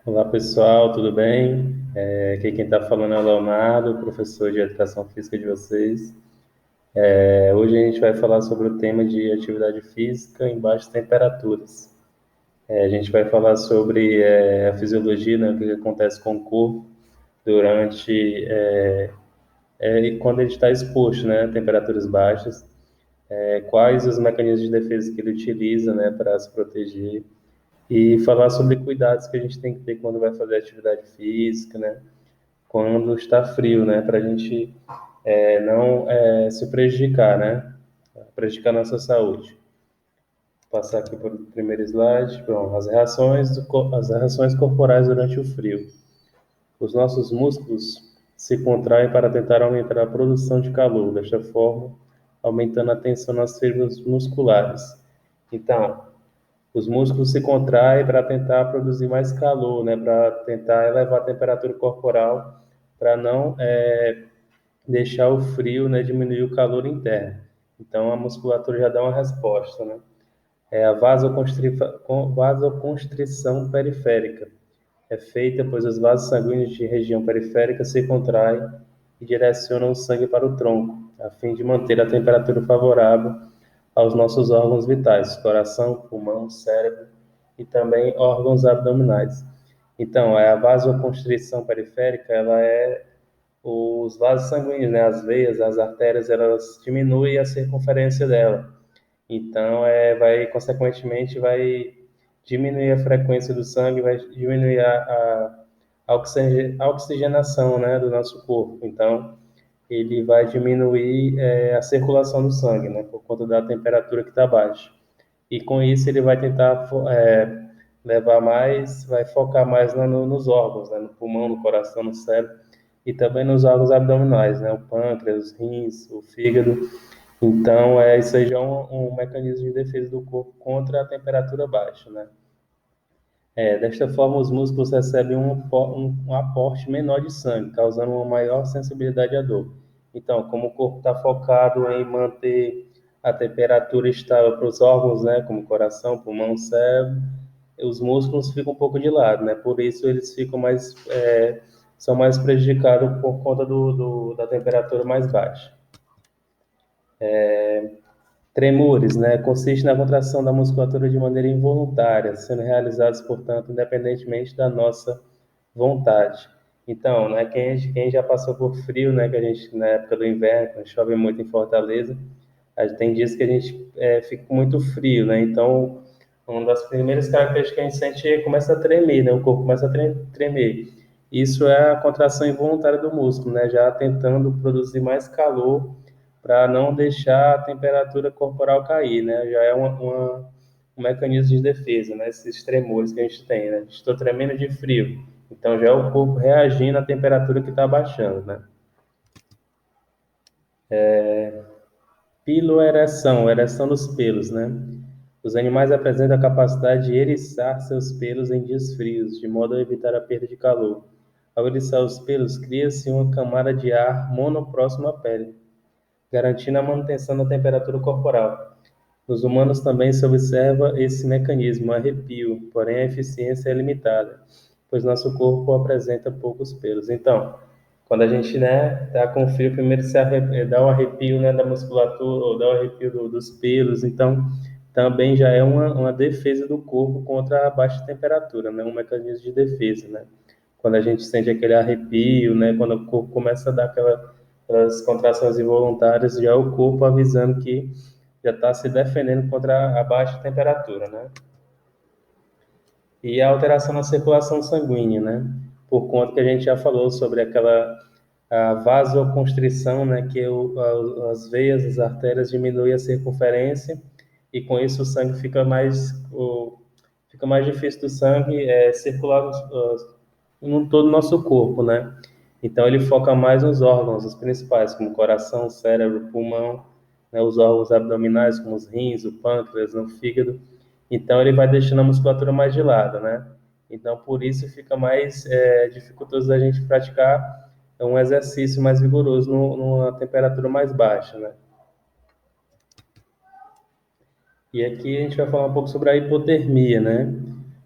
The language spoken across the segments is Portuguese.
Olá pessoal, tudo bem? Aqui quem está falando é o Leonardo, professor de Educação Física de vocês. Hoje a gente vai falar sobre o tema de atividade física em baixas temperaturas. A gente vai falar sobre a fisiologia, né, o que acontece com o corpo durante quando ele está exposto, né, a temperaturas baixas, quais os mecanismos de defesa que ele utiliza, né, para se proteger e falar sobre cuidados que a gente tem que ter quando vai fazer atividade física, né? Quando está frio, né? Para a gente não se prejudicar, né? Prejudicar a nossa saúde. Vou passar aqui para o primeiro slide. Bom, as reações corporais durante o frio. Os nossos músculos se contraem para tentar aumentar a produção de calor, desta forma, aumentando a tensão nas fibras musculares. Então, os músculos se contraem para tentar produzir mais calor, né? Para tentar elevar a temperatura corporal, para não deixar o frio, né, diminuir o calor interno. Então a musculatura já dá uma resposta, né? É a vasoconstrição periférica. É feita pois os vasos sanguíneos de região periférica se contraem e direcionam o sangue para o tronco, a fim de manter a temperatura favorável aos nossos órgãos vitais, coração, pulmão, cérebro e também órgãos abdominais. Então, a vasoconstrição periférica, ela é os vasos sanguíneos, né, as veias, as artérias, elas diminuem a circunferência dela. Então, consequentemente, vai diminuir a frequência do sangue, vai diminuir a oxigenação, né, do nosso corpo. Então, ele vai diminuir a circulação do sangue, né, por conta da temperatura que está baixa. E com isso ele vai tentar levar mais, vai focar mais nos órgãos, né, no pulmão, no coração, no cérebro e também nos órgãos abdominais, né, o pâncreas, os rins, o fígado. Então, isso aí já é um mecanismo de defesa do corpo contra a temperatura baixa, né? Desta forma, os músculos recebem um aporte menor de sangue, causando uma maior sensibilidade à dor. Então, como o corpo está focado em manter a temperatura estável para os órgãos, né, como coração, pulmão, cérebro, os músculos ficam um pouco de lado, né? Por isso eles ficam são mais prejudicados por conta da temperatura mais baixa. Tremores, né? Consiste na contração da musculatura de maneira involuntária, sendo realizados, portanto, independentemente da nossa vontade. Então, né, quem já passou por frio, né, que a gente, na época do inverno, quando chove muito em Fortaleza, tem dias que a gente fica com muito frio, né? Então, uma das primeiras características que a gente sente é que começa a tremer, né? O corpo começa a tremer. Isso é a contração involuntária do músculo, né? Já tentando produzir mais calor para não deixar a temperatura corporal cair, né? Já é um mecanismo de defesa, né? Esses tremores que a gente tem, né? Estou tremendo de frio. Então, já é o corpo reagindo à temperatura que está baixando, né? Piloereção, ereção dos pelos, né? Os animais apresentam a capacidade de eriçar seus pelos em dias frios, de modo a evitar a perda de calor. Ao eriçar os pelos, cria-se uma camada de ar mono próximo à pele, garantindo a manutenção da temperatura corporal. Nos humanos também se observa esse mecanismo, o arrepio, porém a eficiência é limitada, pois nosso corpo apresenta poucos pelos. Então, quando a gente, né, tá com frio, primeiro dá um arrepio, né, da musculatura, ou dá um arrepio dos pelos, então também já é uma defesa do corpo contra a baixa temperatura, né, um mecanismo de defesa, né. Quando a gente sente aquele arrepio, né, quando o corpo começa a dar aquelas contrações involuntárias, já é o corpo avisando que já está se defendendo contra a baixa temperatura, né? E a alteração na circulação sanguínea, né? Por conta que a gente já falou sobre aquela a vasoconstrição, né? Que as veias, as artérias diminuem a circunferência e com isso o sangue fica mais difícil do sangue circular em todo o nosso corpo, né? Então ele foca mais nos órgãos, os principais, como coração, cérebro, pulmão, né? Os órgãos abdominais, como os rins, o pâncreas, o fígado. Então ele vai deixando a musculatura mais de lado, né? Então por isso fica mais dificultoso da gente praticar um exercício mais vigoroso numa temperatura mais baixa, né? E aqui a gente vai falar um pouco sobre a hipotermia, né?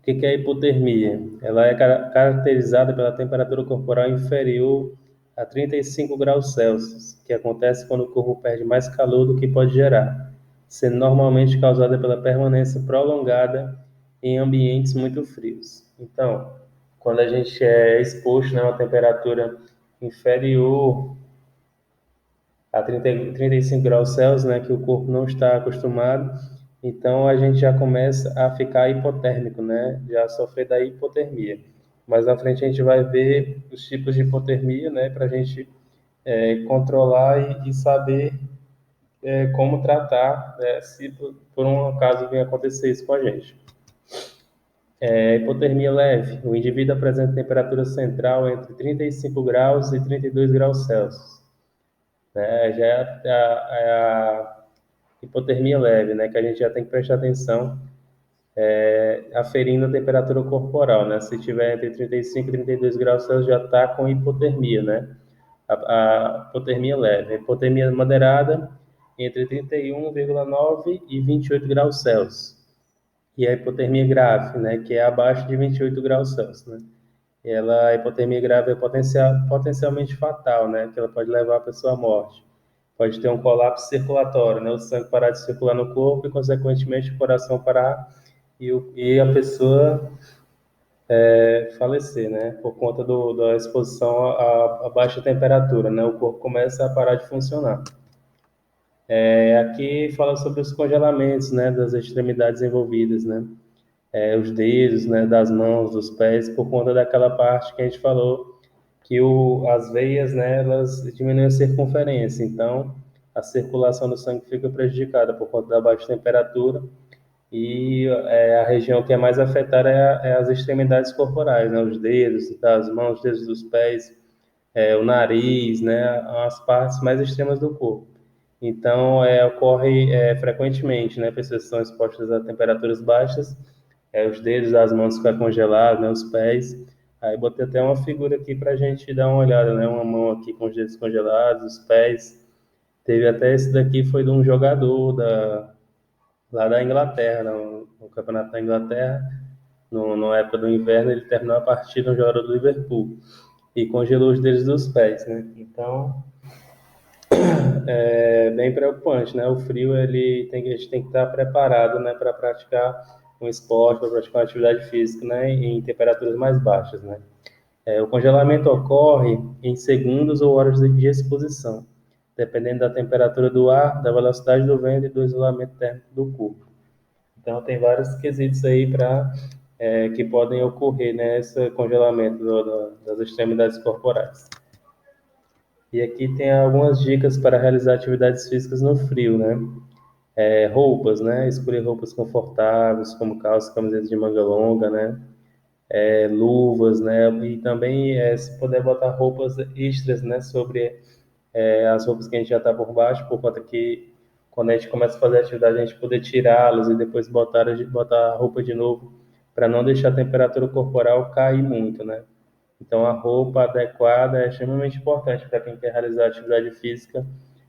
O que é a hipotermia? Ela é caracterizada pela temperatura corporal inferior a 35 graus Celsius, que acontece quando o corpo perde mais calor do que pode gerar, sendo normalmente causada pela permanência prolongada em ambientes muito frios. Então, quando a gente é exposto, né, a uma temperatura inferior a 35 graus Celsius, né, que o corpo não está acostumado, então a gente já começa a ficar hipotérmico, né, já sofrer da hipotermia. Mas na frente a gente vai ver os tipos de hipotermia, né, para a gente controlar e saber como tratar, se por um acaso venha acontecer isso com a gente. Hipotermia leve. O indivíduo apresenta temperatura central entre 35 graus e 32 graus Celsius. Né? Já é a hipotermia leve, né? Que a gente já tem que prestar atenção aferindo a temperatura corporal, né? Se tiver entre 35 e 32 graus Celsius, já está com hipotermia, né? A hipotermia leve. A hipotermia moderada, entre 31,9 e 28 graus Celsius. E a hipotermia grave, né? Que é abaixo de 28 graus Celsius, né? A hipotermia grave é potencialmente fatal, né? Que ela pode levar a pessoa à morte. Pode ter um colapso circulatório, né? O sangue parar de circular no corpo e, consequentemente, o coração parar e a pessoa falecer, né? Por conta da exposição à baixa temperatura, né? O corpo começa a parar de funcionar. Aqui fala sobre os congelamentos, né? Das extremidades envolvidas, né? Os dedos, né? Das mãos, dos pés, por conta daquela parte que a gente falou que as veias, né? Elas diminuem a circunferência, então a circulação do sangue fica prejudicada por conta da baixa temperatura e a região que é mais afetada é as extremidades corporais, né? Os dedos das mãos, os dedos dos pés, o nariz, né? As partes mais extremas do corpo. Então, ocorre frequentemente, né? Pessoas que são expostas a temperaturas baixas, os dedos das mãos ficam congelados, né? Os pés. Aí botei até uma figura aqui para a gente dar uma olhada, né? Uma mão aqui com os dedos congelados, os pés. Teve até esse daqui, foi de um jogador lá da Inglaterra, no campeonato da Inglaterra, na época do inverno, ele terminou a partida, um jogador do Liverpool, e congelou os dedos dos pés, né? Então, é bem preocupante, né? O frio, a gente tem que estar preparado, né, para praticar um esporte, para praticar uma atividade física, né, em temperaturas mais baixas, né? O congelamento ocorre em segundos ou horas de exposição, dependendo da temperatura do ar, da velocidade do vento e do isolamento térmico do corpo. Então, tem vários quesitos aí que podem ocorrer, né, esse congelamento das extremidades corporais. E aqui tem algumas dicas para realizar atividades físicas no frio, né? Roupas, né? Escolher roupas confortáveis, como calças, camisetas de manga longa, né? Luvas, né? E também, se puder botar roupas extras, né? Sobre as roupas que a gente já está por baixo, por conta que quando a gente começa a fazer a atividade, a gente poder tirá-las e depois botar a roupa de novo, para não deixar a temperatura corporal cair muito, né? Então, a roupa adequada é extremamente importante para quem quer realizar atividade física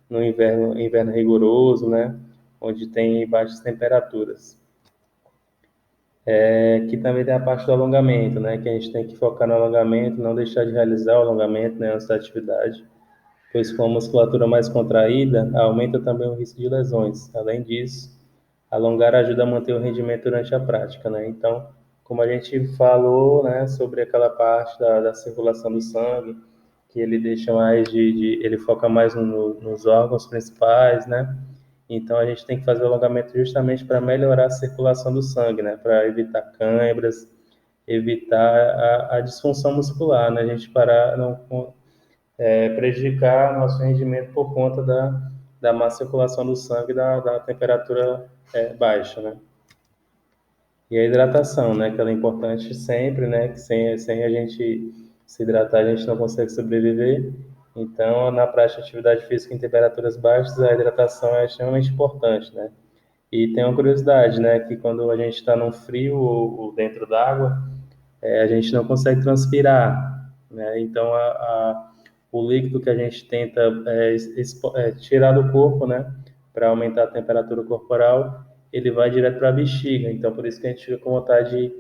no inverno rigoroso, né? Onde tem baixas temperaturas. Aqui também tem a parte do alongamento, né? Que a gente tem que focar no alongamento, não deixar de realizar o alongamento, né? Antes da atividade, pois com a musculatura mais contraída, aumenta também o risco de lesões. Além disso, alongar ajuda a manter o rendimento durante a prática, né? Então, como a gente falou, né, sobre aquela parte da circulação do sangue, que ele deixa mais ele foca mais nos órgãos principais, né? Então, a gente tem que fazer o alongamento justamente para melhorar a circulação do sangue, né? Para evitar câimbras, evitar a disfunção muscular, né? A gente parar, não prejudicar nosso rendimento por conta da má circulação do sangue e da temperatura baixa, né? E a hidratação, né? Que ela é importante sempre, né? Que sem a gente se hidratar, a gente não consegue sobreviver. Então, na prática de atividade física em temperaturas baixas, a hidratação é extremamente importante, né? E tem uma curiosidade, né? Que quando a gente está num frio ou dentro d'água, a gente não consegue transpirar, né? Então, o líquido que a gente tenta tirar do corpo, né? Para aumentar a temperatura corporal, ele vai direto para a bexiga. Então, por isso que a gente fica com vontade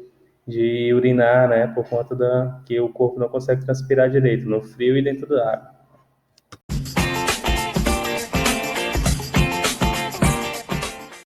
de urinar, né, por conta da que o corpo não consegue transpirar direito, no frio e dentro da água.